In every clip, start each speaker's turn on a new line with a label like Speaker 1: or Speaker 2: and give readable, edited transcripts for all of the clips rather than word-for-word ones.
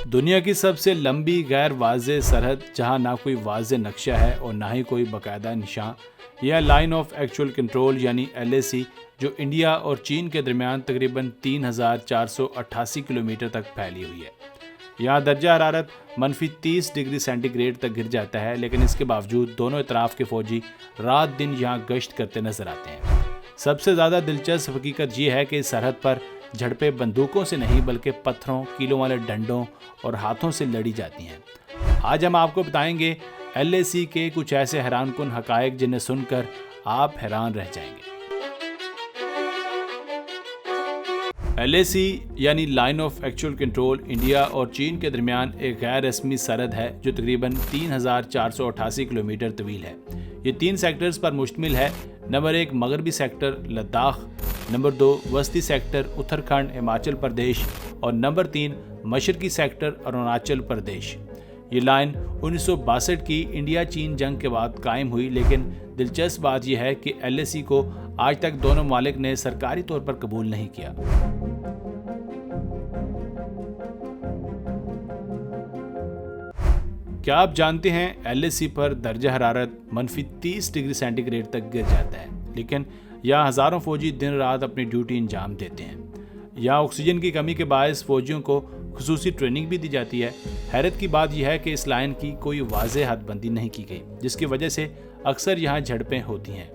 Speaker 1: دنیا کی سب سے لمبی غیر واضح سرحد جہاں نہ کوئی واضح نقشہ ہے اور نہ ہی کوئی باقاعدہ نشان، یہ لائن آف ایکچوئل کنٹرول یعنی LAC، جو انڈیا اور چین کے درمیان تقریباً 3488 کلومیٹر تک پھیلی ہوئی ہے۔ یہاں درجہ حرارت -30 ڈگری سینٹی گریڈ تک گر جاتا ہے، لیکن اس کے باوجود دونوں اطراف کے فوجی رات دن یہاں گشت کرتے نظر آتے ہیں۔ سب سے زیادہ دلچسپ حقیقت یہ ہے کہ اس سرحد پر جھڑپیں بندوقوں سے نہیں بلکہ پتھروں، کیلوں والے ڈنڈوں اور ہاتھوں سے لڑی جاتی ہیں۔ آج ہم آپ کو بتائیں گے LAC کے کچھ ایسے حیران کن حقائق جنہیں سن کر آپ حیران رہ جائیں گے۔ LAC یعنی line of actual control India اور چین کے درمیان ایک غیر رسمی سرحد ہے جو تقریباً 3488 کلومیٹر طویل ہے۔ یہ 3 سیکٹرز پر مشتمل ہے۔ نمبر 1 مغربی سیکٹر لداخ، نمبر 2 وسطی سیکٹر اتراکھنڈ ہماچل پردیش اور نمبر 3 مشرقی سیکٹر اروناچل پردیش۔ یہ لائن 1962 کی انڈیا چین جنگ کے بعد قائم ہوئی، لیکن دلچسپ بات یہ ہے کہ LAC کو آج تک دونوں ممالک نے سرکاری طور پر قبول نہیں کیا۔ کیا آپ جانتے ہیں LAC پر درجہ حرارت -30 ڈگری سینٹی گریڈ تک گر جاتا ہے، لیکن یہاں ہزاروں فوجی دن رات اپنی ڈیوٹی انجام دیتے ہیں۔ یہاں آکسیجن کی کمی کے باعث فوجیوں کو خصوصی ٹریننگ بھی دی جاتی ہے۔ حیرت کی بات یہ ہے کہ اس لائن کی کوئی واضح حد بندی نہیں کی گئی، جس کی وجہ سے اکثر یہاں جھڑپیں ہوتی ہیں۔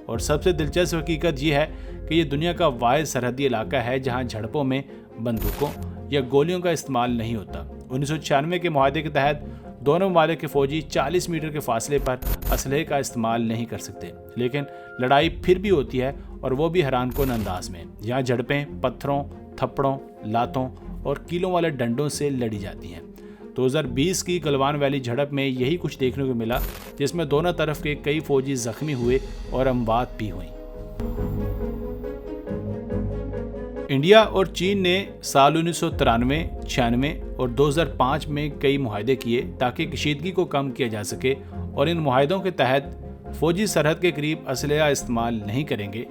Speaker 1: اور سب سے دلچسپ حقیقت یہ ہے کہ یہ دنیا کا واحد سرحدی علاقہ ہے جہاں جھڑپوں میں بندوقوں یا گولیوں کا استعمال نہیں ہوتا۔ 1996 کے معاہدے کے تحت دونوں ممالک کے فوجی 40 میٹر کے فاصلے پر اسلحے کا استعمال نہیں کر سکتے، لیکن لڑائی پھر بھی ہوتی ہے اور وہ بھی حیران کن انداز میں۔ یہاں جھڑپیں پتھروں، تھپڑوں، لاتوں اور کیلوں والے ڈنڈوں سے لڑی جاتی ہیں۔ 2020 کی گلوان ویلی جھڑپ میں یہی کچھ دیکھنے کو ملا، جس میں دونوں طرف کے کئی فوجی زخمی ہوئے اور اموات بھی ہوئیں۔ انڈیا اور چین نے سال 1993، 96 اور 2005 میں کئی معاہدے کیے تاکہ کشیدگی کو کم کیا جا سکے، اور ان معاہدوں کے تحت فوجی سرحد کے قریب اسلحہ استعمال نہیں کریں گے۔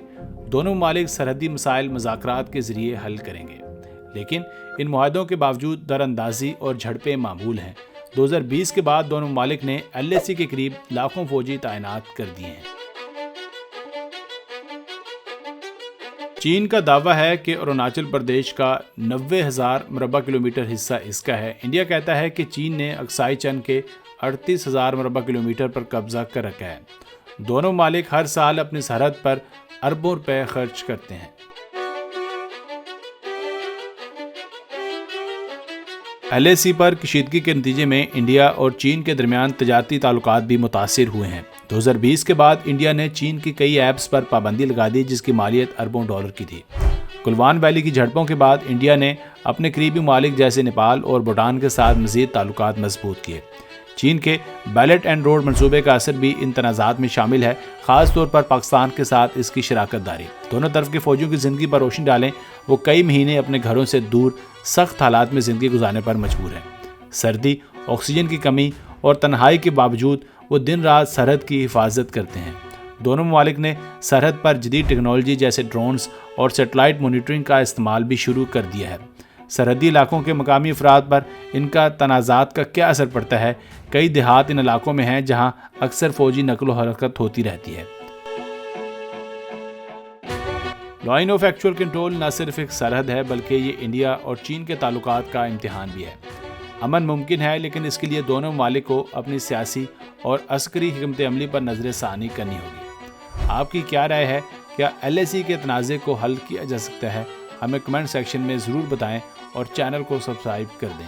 Speaker 1: دونوں ممالک سرحدی مسائل مذاکرات کے ذریعے حل کریں گے، لیکن ان معاہدوں کے باوجود در اندازی اور جھڑپیں معمول ہیں۔ 2020 کے بعد دونوں ممالک نے LAC کے قریب لاکھوں فوجی تعینات کر دیے ہیں۔ چین کا دعویٰ ہے کہ اروناچل پردیش کا 90,000 مربع کلومیٹر حصہ اس کا ہے۔ انڈیا کہتا ہے کہ چین نے اکسائی چن کے 38,000 مربع کلومیٹر پر قبضہ کر رکھا ہے۔ دونوں ممالک ہر سال اپنی سرحد پر اربوں روپے خرچ کرتے ہیں۔ LAC پر کشیدگی کے نتیجے میں انڈیا اور چین کے درمیان تجارتی تعلقات بھی متاثر ہوئے ہیں۔ 2020 کے بعد انڈیا نے چین کی کئی ایپس پر پابندی لگا دی جس کی مالیت اربوں ڈالر کی تھی۔ گلوان ویلی کی جھڑپوں کے بعد انڈیا نے اپنے قریبی ممالک جیسے نیپال اور بھوٹان کے ساتھ مزید تعلقات مضبوط کیے۔ چین کے بیلٹ اینڈ روڈ منصوبے کا اثر بھی ان تنازعات میں شامل ہے، خاص طور پر پاکستان کے ساتھ اس کی شراکت داری۔ دونوں طرف کے فوجیوں کی زندگی پر روشنی ڈالیں، وہ کئی مہینے اپنے گھروں سے دور سخت حالات میں زندگی گزارنے پر مجبور ہیں۔ سردی، آکسیجن کی کمی اور تنہائی کے باوجود وہ دن رات سرحد کی حفاظت کرتے ہیں۔ دونوں ممالک نے سرحد پر جدید ٹیکنالوجی جیسے ڈرونز اور سیٹلائٹ مانیٹرنگ کا استعمال بھی شروع کر دیا ہے۔ سرحدی علاقوں کے مقامی افراد پر ان کا تنازعات کا کیا اثر پڑتا ہے؟ کئی دیہات ان علاقوں میں ہیں جہاں اکثر فوجی نقل و حرکت ہوتی رہتی ہے۔ لائن آف ایکچوئل کنٹرول نہ صرف ایک سرحد ہے بلکہ یہ انڈیا اور چین کے تعلقات کا امتحان بھی ہے۔ امن ممکن ہے، لیکن اس کے لیے دونوں ممالک کو اپنی سیاسی اور عسکری حکمت عملی پر نظر ثانی کرنی ہوگی۔ آپ کی کیا رائے ہے؟ کیا LAC کے تنازع کو حل کیا جا سکتا ہے؟ ہمیں کمنٹ سیکشن میں ضرور بتائیں اور چینل کو سبسکرائب کر دیں۔